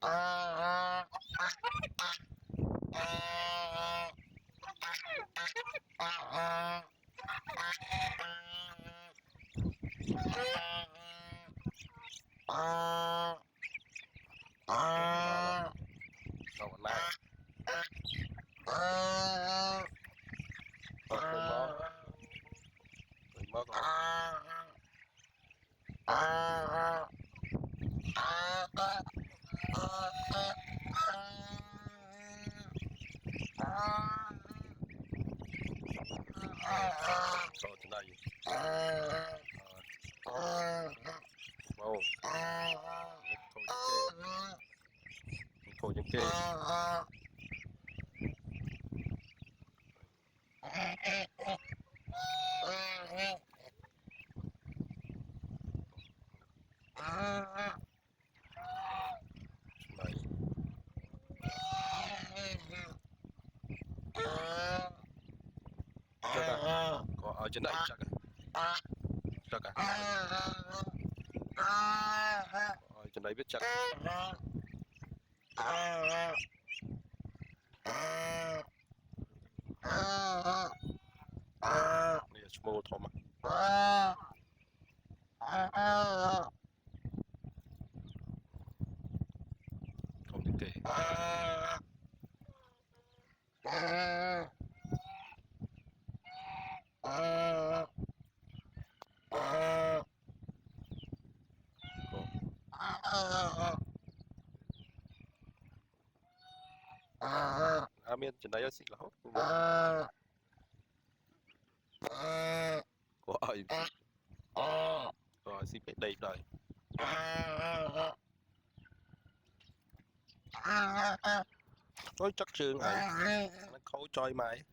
Đâu lại rồi mơ còn rồi trên đây wow thôi những cái này chắc à có ở trên đây chắc à ở trên đây biết chắc này là small thôi mà không những cái miền trên đây xịt là hốt có rồi xịt phải đầy đời nói chắc trường này nó khâu choi mày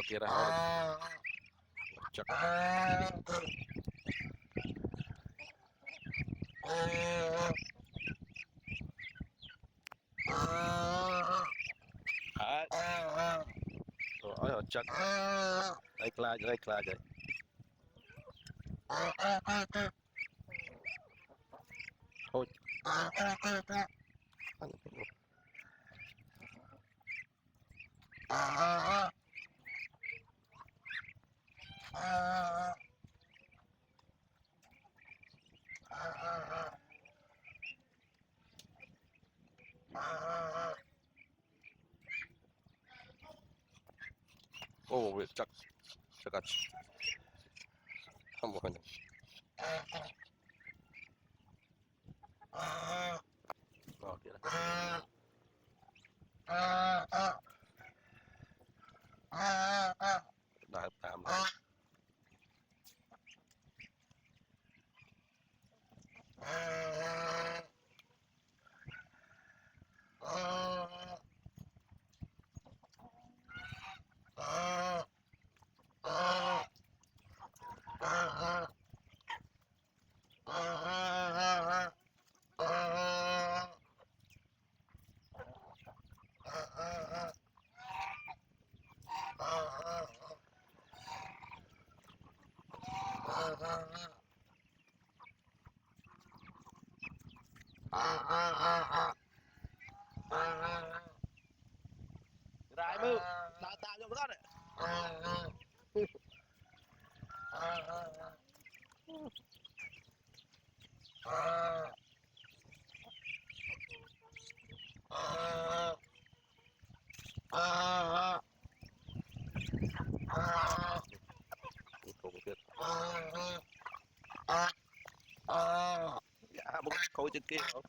kia ra chắc rồi chắc đây là vậy thôi ô chắc chắc không có rồi kia đã tạm lại Rai mưu, ta cho nó đấy. Không biết. Dạ, một câu trên kia không?